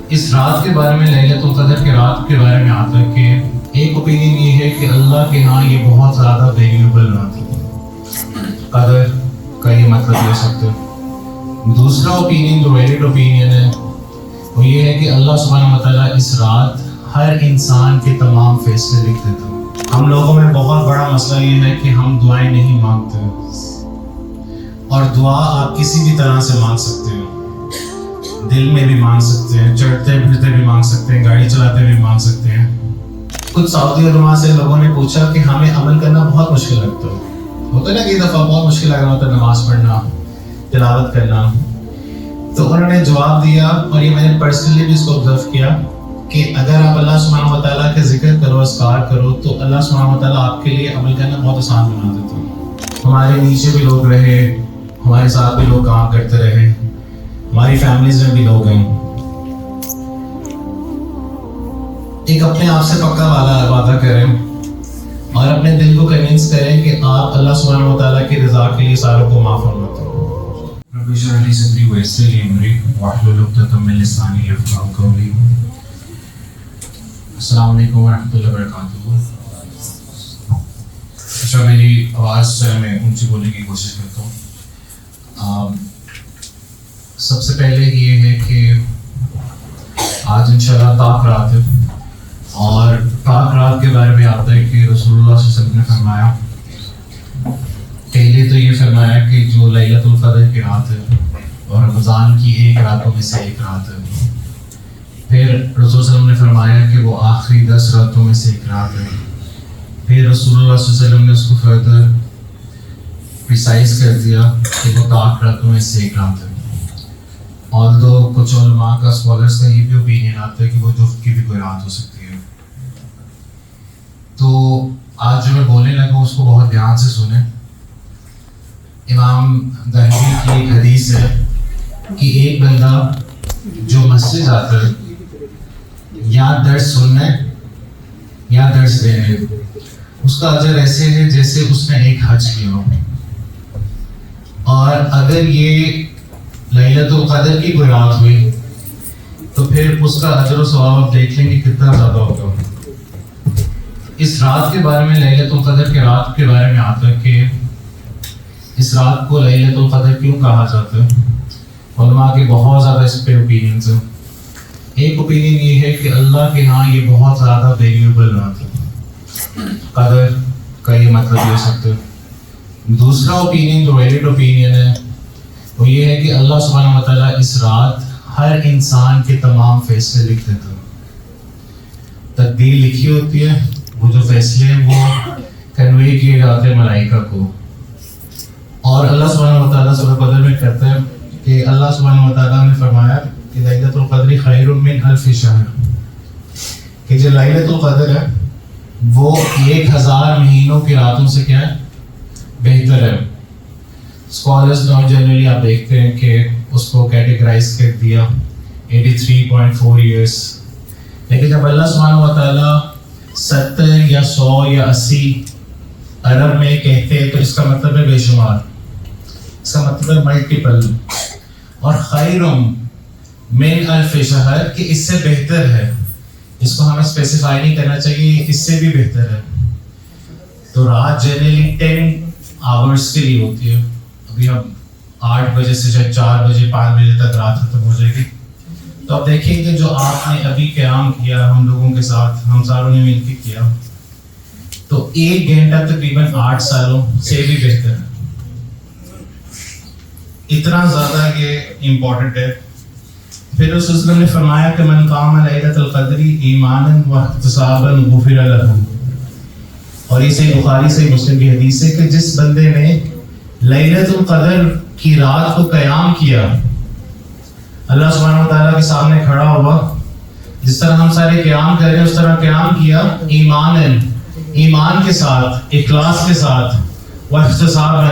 اس رات کے بارے میں، لیلۃ القدر کے رات کے بارے میں آتا ہے کہ ایک اوپینین یہ ہے کہ اللہ کے ہاں یہ بہت زیادہ ویلیوبل رات ہے، قدر کا یہ مطلب لے سکتے ہو۔ دوسرا اوپینین جو ویلڈ اوپینین ہے وہ یہ ہے کہ اللہ سبحانہ وتعالیٰ اس رات ہر انسان کے تمام فیصلے لکھ دیتا ہے۔ ہم لوگوں میں بہت بڑا مسئلہ یہ ہے کہ ہم دعائیں نہیں مانگتے، اور دعا آپ کسی بھی طرح سے مانگ سکتے ہیں، دل میں بھی مانگ سکتے ہیں، چڑھتے پھرتے بھی مانگ سکتے ہیں، گاڑی چلاتے بھی مانگ سکتے ہیں۔ کچھ سعودی علماء سے لوگوں نے پوچھا کہ ہمیں عمل کرنا بہت مشکل لگتا ہے، ہوتا ہے نا کہ دفعہ بہت مشکل لگ رہا ہوتا ہے نماز پڑھنا، تلاوت کرنا، تو انہوں نے جواب دیا، اور یہ میں نے پرسنلی بھی اس کو آبزرو کیا، کہ اگر آپ اللہ سبحانہ وتعالیٰ کا ذکر کرو، اذکار کرو، تو اللہ سبحانہ وتعالیٰ آپ کے لیے عمل کرنا بہت آسان بنا دیتا ہے۔ ہمارے نیچے بھی لوگ رہے، ہمارے ساتھ بھی لوگ کام کرتے رہے، ہماری فیملیز میں بھی لوگ ہیں، ایک اپنے آپ سے پکا وعدہ کریں اور اپنے دل کو کنونس کریں کہ آپ اللہ سبحانہ وتعالیٰ کی رضا کے لیے ساروں کو معاف فرماتے ہیں۔ رب اشرح لی صدری ویسر لی امری واحلل عقدۃ من لسانی یفقہوا قولی۔ السلام علیکم ورحمۃ اللہ وبرکاتہ۔ اچھا، میری آواز میں اونچی بولنے کی کوشش کرتا ہوں۔ سب سے پہلے یہ ہے کہ آج انشاءاللہ پاک رات ہے، اور پاک رات کے بارے میں آتا ہے کہ رسول اللہ صلی اللہ علیہ وسلم نے فرمایا، پہلے تو یہ فرمایا کہ جو لیلۃ القدر کی رات ہے اور رمضان کی ایک راتوں میں سے ایک رات ہے، پھر رسول صلی اللہ علیہ وسلم نے فرمایا کہ وہ آخری 10 راتوں میں سے ایک رات ہے، پھر رسول اللہ صلی اللہ علیہ وسلم نے اس کو فردر پریسائز کر دیا کہ وہ پاک راتوں میں سے ایک رات ہے۔ although کچھ علماء کا، اسکالرس کا یہ بھی اوپینین آتا ہے کہ وہ جفت کی بھی کوئی رات ہو سکتی ہے۔ تو آج جو میں بولنے لگا اس کو بہت دھیان سے سنیں۔ امام دہلوی کی ایک حدیث ہے کہ ایک بندہ جو مسجد آتا ہے یا درس سننے یا درس دینے، اس کا اجر ایسے ہے جیسے اس نے ایک حج کیا ہو، اور اگر یہ لیلۃ القدر کی کوئی رات ہوئی تو پھر اس کا اجر و ثواب آپ دیکھ لیں گے کتنا زیادہ ہوگا۔ اس رات کے بارے میں، لیلۃ القدر کے رات کے بارے میں آتا ہے کہ اس رات کو لیلۃ القدر کیوں کہا جاتا ہے۔ علماء کے بہت زیادہ اس پہ اوپینینز ہیں۔ ایک اوپینین یہ ہے کہ اللہ کے ہاں یہ بہت زیادہ ویلیوبل رات ہے، قدر کا یہ مطلب لے سکتے ہو۔ دوسرا اوپینین جو ویلڈ اوپینین ہے وہ یہ ہے کہ اللہ سبحانہ وتعالیٰ اس رات ہر انسان کے تمام فیصلے لکھ دیتا ہے۔ تقدیر لکھی ہوتی ہے، وہ جو فیصلے ہیں وہ کنوے کیے جاتے ہیں ملائکہ کو، اور اللہ سبحانہ وتعالیٰ سورہ قدر میں کرتا ہے کہ اللہ سبحانہ وتعالیٰ نے فرمایا کہ لیلۃ القدر خیر من الف شہر، کہ جو لیلۃ القدر ہے وہ 1000 مہینوں کی راتوں سے کیا ہے، بہتر ہے۔ اسکالرز نے جنرلی آپ دیکھتے ہیں کہ اس کو کیٹیگرائز کر دیا 83.4 ایئرس، لیکن جب اللہ سبحانہ وتعالیٰ 70 یا 100 یا 80 عرب میں کہتے ہیں تو اس کا مطلب ہے بے شمار، اس کا مطلب ہے ملٹیپل، اور خیر من الف شہر کہ اس سے بہتر ہے، اس کو ہمیں اسپیسیفائی نہیں کرنا چاہیے، اس سے بھی بہتر ہے۔ تو رات جنرلی 10 آورس کے لیے ہوتی ہے، ابھی ہم 8 بجے سے شاید 4 بجے 5 بجے تک رات ختم ہو جائے گی، تو آپ دیکھیں کہ جو آپ نے ابھی قیام کیا ہم لوگوں کے ساتھ، ہم ساروں نے مل کے کیا، تو 1 گھنٹہ تقریباً 8 سالوں سے بھی بہتر ہے۔ اتنا زیادہ یہ امپورٹنٹ ہے۔ پھر رسول اللہ نے فرمایا کہ من قام لیلۃ القدر ایمانا واحتسابا غفر لہ، اور یہ صحیح بخاری صحیح مسلم کی حدیث ہے کہ جس بندے نے لیلۃ القدر کی رات کو قیام کیا، اللہ سبحانہ وتعالیٰ کے سامنے کھڑا ہوا، جس طرح ہم سارے قیام کر رہے ہیں اس طرح قیام کیا، ایمان کے ساتھ، اخلاص کے ساتھ، واحتسابا،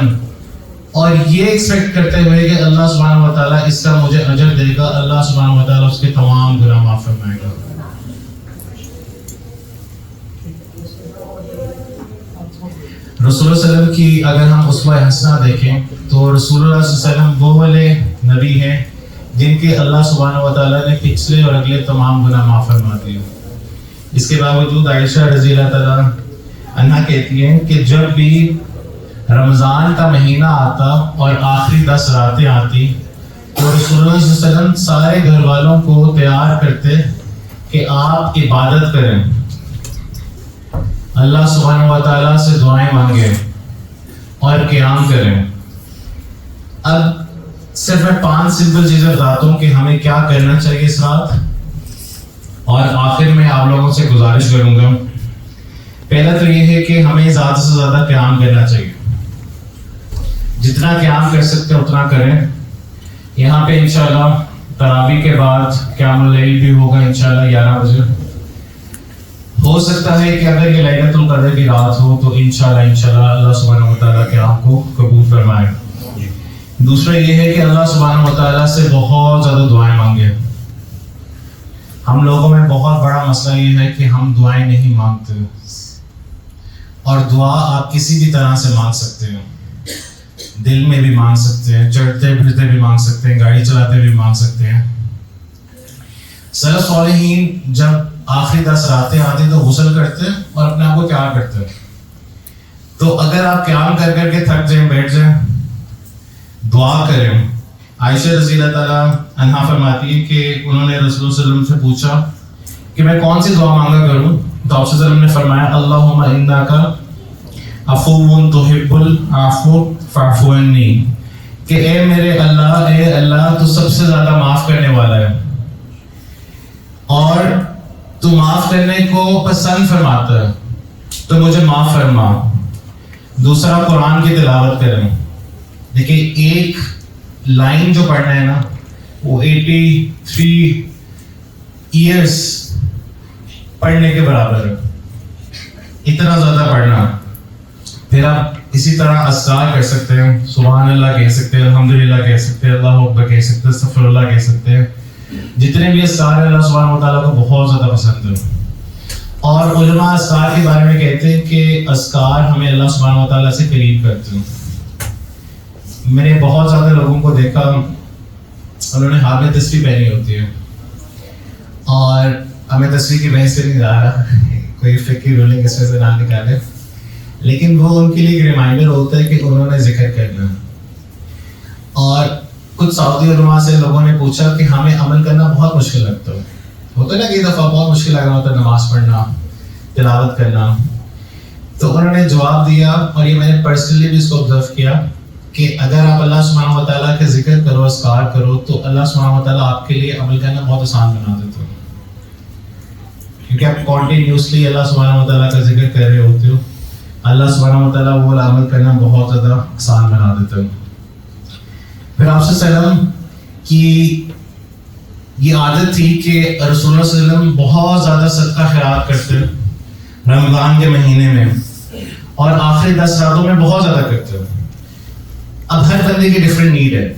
اور یہ ایکسپیکٹ کرتے ہوئے کہ اللہ سبحانہ وتعالیٰ اس کا مجھے اجر دے گا، اللہ سبحانہ وتعالیٰ اس کے تمام گناہ معاف فرمائے گا۔ رسول اللہ صلی اللہ علیہ وسلم کی اگر ہم اسوہ حسنہ دیکھیں تو رسول اللہ صلی اللہ علیہ وسلم وہ والے نبی ہیں جن کے اللہ سبحانہ و تعالیٰ نے پچھلے اور اگلے تمام گناہ معاف فرما دیے۔ اس کے باوجود عائشہ رضی اللہ تعالیٰ عنہا کہتی ہیں کہ جب بھی رمضان کا مہینہ آتا اور آخری 10 راتیں آتی تو رسول اللہ صلی اللہ علیہ وسلم سارے گھر والوں کو تیار کرتے کہ آپ عبادت کریں، اللہ سبحانہ و تعالیٰ سے دعائیں مانگیں اور قیام کریں۔ اب صرف میں 5 سمپل چیزیں بتاتا ہوں کہ ہمیں کیا کرنا چاہیے اس رات، اور آخر میں آپ لوگوں سے گزارش کروں گا۔ پہلا تو یہ ہے کہ ہمیں زیادہ سے زیادہ قیام کرنا چاہیے، جتنا قیام کر سکتے ہیں اتنا کریں۔ یہاں پہ انشاءاللہ تراویح کے بعد قیام اللیل بھی ہوگا انشاءاللہ 11 بجے۔ ہو سکتا ہے کہ اگر یہ لیلۃ القدر کی رات ہو تو انشاءاللہ اللہ سبحانہ و تعالیٰ قیام کو قبول فرمائے۔ دوسرا یہ ہے کہ اللہ سبحانہ و تعالیٰ سے بہت زیادہ دعائیں مانگیں۔ ہم لوگوں میں بہت بڑا مسئلہ یہ ہے کہ ہم دعائیں نہیں مانگتے، اور دعا آپ کسی بھی طرح سے مانگ سکتے ہیں، دل میں بھی مانگ سکتے ہیں، چڑھتے پھرتے بھی مانگ سکتے ہیں، گاڑی چلاتے بھی مانگ سکتے ہیں۔ سلف صالحین جب آخری 10 راتیں آتی تو غسل کرتے اور اپنے آپ کو تیار کرتے۔ تو اگر آپ قیام کر کر کے تھک جائیں، بیٹھ جائیں، دعا کریں۔ عائشہ رضی اللہ تعالیٰ عنہا فرماتی ہے کہ انہوں نے رسول اللہ صلی اللہ علیہ وسلم سے پوچھا کہ میں کون سی دعا مانگا کروں، تو آپ صلی اللہ علیہ وسلم نے فرمایا اللہم انک عفو تحب العفو فاعف عنی، کہ اے میرے اللہ، اے اللہ تو سب سے زیادہ معاف کرنے والا ہے اور تو معاف کرنے کو پسند فرماتا ہے، تو مجھے معاف فرما۔ دوسرا قرآن کی تلاوت کریں۔ دیکھیں ایک لائن جو پڑھنا ہے نا وہ 83 ایئرس پڑھنے کے برابر ہے، اتنا زیادہ پڑھنا۔ پھر آپ اسی طرح اذکار کر سکتے ہیں، سبحان اللہ کہہ سکتے ہیں، الحمدللہ کہہ سکتے ہیں، اللہ اکبر کہہ سکتے ہیں، استغفر اللہ کہہ سکتے ہیں۔ جتنے بھی اذکار ہیں اللہ سبحانہ و تعالیٰ کو بہت زیادہ پسند ہے، اور علماء اذکار کے بارے میں کہتے ہیں کہ اذکار ہمیں اللہ سبحانہ و تعالیٰ سے قریب کرتے ہیں۔ میں نے بہت زیادہ لوگوں کو دیکھا انہوں نے ہاتھ میں تسبیح پہنی ہوتی ہے، اور ہمیں تسبیح کی بحث سے نہیں جا رہا، کوئی فقہی رولنگ اس میں سے نہ نکالے، لیکن وہ ان کے لیے ایک ریمائنڈر ہوتا ہے کہ انہوں نے ذکر کرنا۔ اور کچھ سعودی علماء سے لوگوں نے پوچھا کہ ہمیں عمل کرنا بہت مشکل لگتا ہے، ہوتا ہے نا کہ دفعہ بہت مشکل لگ رہا ہوتا ہے نماز پڑھنا، تلاوت کرنا۔ تو انہوں نے جواب دیا، اور یہ میں نے پرسنلی بھی اس کو آبزرو کیا، کہ اگر آپ اللہ سبحانہ و تعالیٰ کا ذکر کرو، اذکار کرو، تو اللہ سبحانہ و تعالیٰ آپ کے لیے عمل کرنا بہت آسان بنا دیتا ہے، کیونکہ آپ کنٹینیوسلی اللہ سبحانہ و تعالیٰ کا ذکر کر رہے ہوتے ہو، اللہ سبحانہ و تعالیٰ وہ عمل کرنا بہت زیادہ آسان بنا دیتا ہے۔ پھر آپ صلی اللہ علیہ وسلم کی یہ عادت تھی کہ رسول اللہ صلی اللہ علیہ وسلم بہت زیادہ صدقہ خیرات کرتے رمضان کے مہینے میں، اور آخری 10 راتوں میں بہت زیادہ کرتے۔ اب ہر بندے کی ڈفرینٹ نیڈ ہے،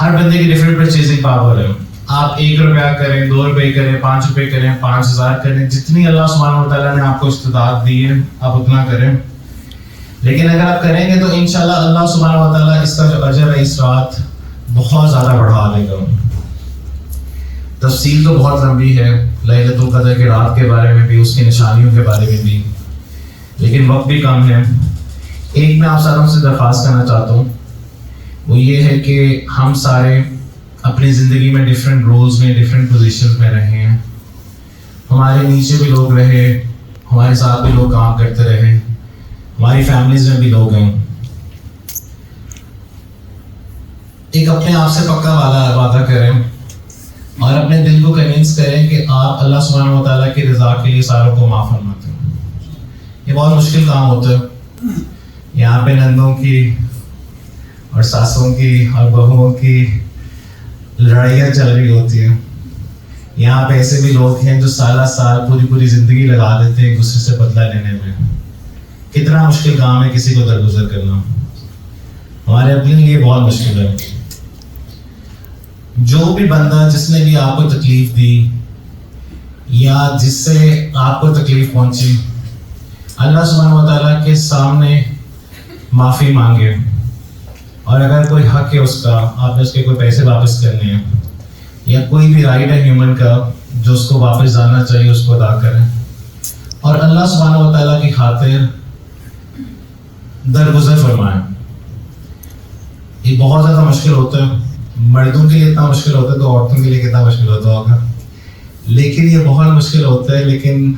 ہر بندے کی ڈفرینٹ پرچیزنگ پاور ہے۔ آپ 1 روپیہ کریں، 2 روپے کریں، 5 روپے کریں، 5000 کریں، جتنی اللہ سبحانہ و تعالیٰ نے آپ کو استطاعت دی ہے آپ اتنا کریں۔ لیکن اگر آپ کریں گے تو انشاءاللہ اللہ سبحانہ و تعالیٰ اس کا جو اجر ہے اس رات بہت زیادہ بڑھا دے گا۔ تفصیل تو بہت لمبی ہے لیلۃ القدر کی رات کے بارے میں بھی، اس کی نشانیوں کے بارے میں بھی، لیکن وقت بھی کم ہے۔ ایک میں آپ ساروں سے درخواست کرنا چاہتا ہوں، وہ یہ ہے کہ ہم سارے اپنی زندگی میں ڈفرینٹ رولز میں، ڈفرینٹ پوزیشنز میں رہے ہیں، ہمارے نیچے بھی لوگ رہے، ہمارے ساتھ بھی لوگ کام کرتے رہے، ہماری فیملیز میں بھی لوگ ہیں۔ ایک اپنے آپ سے پکا وعدہ کریں اور اپنے دل کو کنوینس کریں کہ آپ اللہ سبحانہ و تعالیٰ کی رضا کے لیے ساروں کو معاف فرماتے ہیں۔ یہ بہت مشکل کام ہوتا ہے، یہاں پہ نندوں کی اور ساسوں کی اور بہوؤں کی لڑائیاں چل رہی ہوتی ہیں، یہاں پہ ایسے بھی لوگ ہیں جو سالہ سال پوری زندگی لگا دیتے ہیں غصے سے بدلہ لینے میں۔ کتنا مشکل کام ہے کسی کو درگزر کرنا، ہمارے اپنے لیے بہت مشکل ہے۔ جو بھی بندہ جس نے بھی آپ کو تکلیف دی یا جس سے آپ کو تکلیف پہنچی، اللہ سبحانہ و تعالیٰ کے سامنے معافی مانگے، اور اگر کوئی حق ہے اس کا، آپ نے اس کے کوئی پیسے واپس کرنے ہیں یا کوئی بھی رائٹ ہے ہیومن کا جو اس کو واپس جاننا چاہیے اس کو ادا کریں، اور اللہ سبحانہ و تعالیٰ کی خاطر درگزر فرمائیں۔ یہ بہت زیادہ مشکل ہوتا ہے، مردوں کے لیے اتنا مشکل ہوتا ہے تو عورتوں کے لیے کتنا مشکل ہوتا ہوگا، لیکن یہ بہت مشکل ہوتا ہے۔ لیکن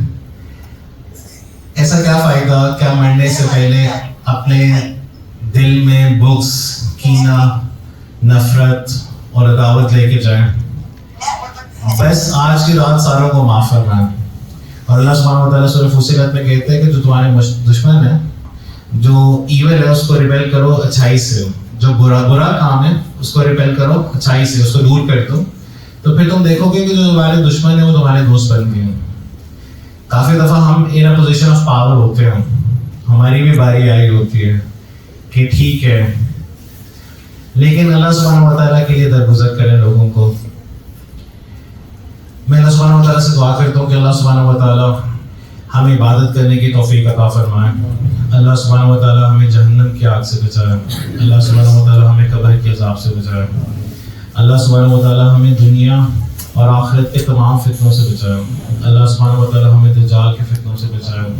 ایسا کیا فائدہ کیا مرنے سے پہلے اپنے دل میں بغض، کینہ، نفرت اور عداوت لے کے جائیں۔ بس آج کی رات ساروں کو معاف فرمائیں۔ اور اللہ سبحانہ و تعالیٰ سورہ فصلت میں کہتے ہیں کہ جو تمہارے دشمن ہے، جو ایول ہے، اس کو ریبیل کرو اچھائی سے، جو برا کام ہے اس کو ریبیل کرو اچھائی سے، اس کو دور کر دو، تو پھر تم دیکھو گے کہ جو تمہارے دشمن ہیں وہ تمہارے دوست بنتے ہیں۔ کافی دفعہ ہم ان اے پوزیشن آف پاور ہوتے ہیں، ہماری بھی باری آئی ہوتی ہے کہ ٹھیک ہے، لیکن اللہ سبحانہ و تعالیٰ کے لیے درگزر کریں لوگوں کو۔ میں اللہ سبحانہ و تعالیٰ سے دعا کرتا ہوں کہ اللہ سبحانہ و تعالیٰ ہمیں عبادت کرنے کی توفیق عطا فرمائے، اللہ سبحانہ و تعالیٰ ہمیں جہنم کی آگ سے بچائے، اللہ سبحانہ و تعالیٰ ہمیں قبر کے عذاب سے بچائے، اللہ سبحانہ و تعالیٰ ہمیں دنیا اور آخرت کے تمام فتنوں سے بچائے، اللہ سبحانہ و تعالیٰ ہمیں دجال کے فتنوں سے بچائے،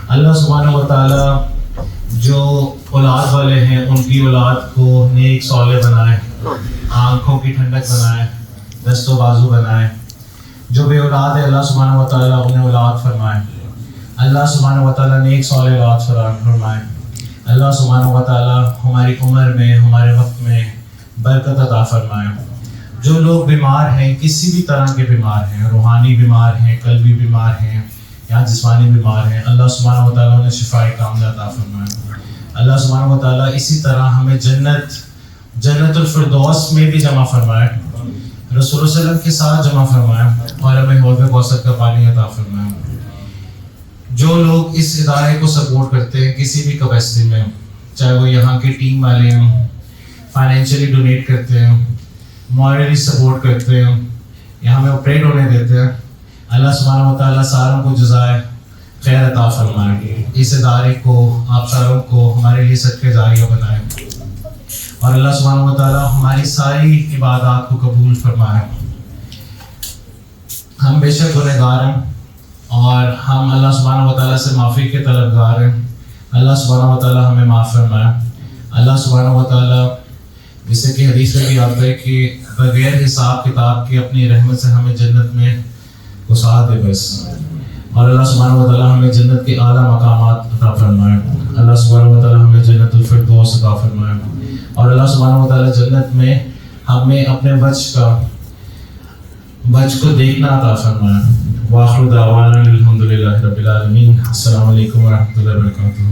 اللہ سبحانہ و تعالیٰ جو اولاد والے ہیں ان کی اولاد کو نیک صالح بنائے، آنکھوں کی ٹھنڈک بنائے، دست و بازو بنائے۔ جو بے اولاد ہے اللہ سبحانہ و تعالیٰ انہیں اولاد فرمائے، اللہ سبحانہ و تعالیٰ نیک صالح اولاد فرمائے، اللہ سبحانہ و تعالیٰ ہماری عمر میں، ہمارے وقت میں برکت عطا فرمائے۔ جو لوگ بیمار ہیں، کسی بھی طرح کے بیمار ہیں، روحانی بیمار ہیں، قلبی بیمار ہیں یا جسمانی بیمار ہیں، اللہ سبحانہ و تعالیٰ انہیں شفائے کاملہ عطا فرمائے۔ اللہ سبحانہ و تعالیٰ اسی طرح ہمیں جنت الفردوس میں بھی جمع فرمائے، رسول اللہ صلی اللہ علیہ وسلم کے ساتھ جمع فرمائے، اور ہمیں حوض کوثر کا پانی عطا فرمائے۔ جو لوگ اس ادارے کو سپورٹ کرتے ہیں کسی بھی کیپیسٹی میں، چاہے وہ یہاں کی ٹیم والے ہوں، فائنینشلی ڈونیٹ کرتے ہیں، مورلی سپورٹ کرتے ہیں یا ہمیں آپریٹ ہونے دیتے ہیں، اللہ سبحانہ و تعالیٰ ساروں کو جزائے خیر عطا فرمائے، اس ادارے کو آپ ساروں کو ہمارے لیے صدقہ جاریہ بنائے، اور اللہ سبحانہ و تعالیٰ ہماری ساری عبادات کو قبول فرمائے۔ ہم بے شک گنہگار ہیں اور ہم اللہ سبحانہ و تعالیٰ سے معافی کے طلبگار ہیں، اللہ سبحانہ و تعالیٰ ہمیں معاف فرمائے۔ اللہ سبحانہ و تعالیٰ جیسے کہ حدیث میں بھی آتا ہے کہ بغیر حساب کتاب کی اپنی رحمت سے ہمیں جنت میں گھسا دے بس، اور اللہ سبحانہ و تعالیٰ ہمیں جنت کے اعلیٰ مقامات عطا فرمائے، اللہ سبحانہ و تعالیٰ ہمیں جنت الفردوس عطا فرمائے، اور اللہ سبحانہ و تعالیٰ جنت میں ہمیں اپنے بچ کو دیکھنا عطا فرمائے۔ وآخر دعوانا الحمد للہ رب العالمین۔ السلام علیکم ورحمۃ اللہ وبرکاتہ۔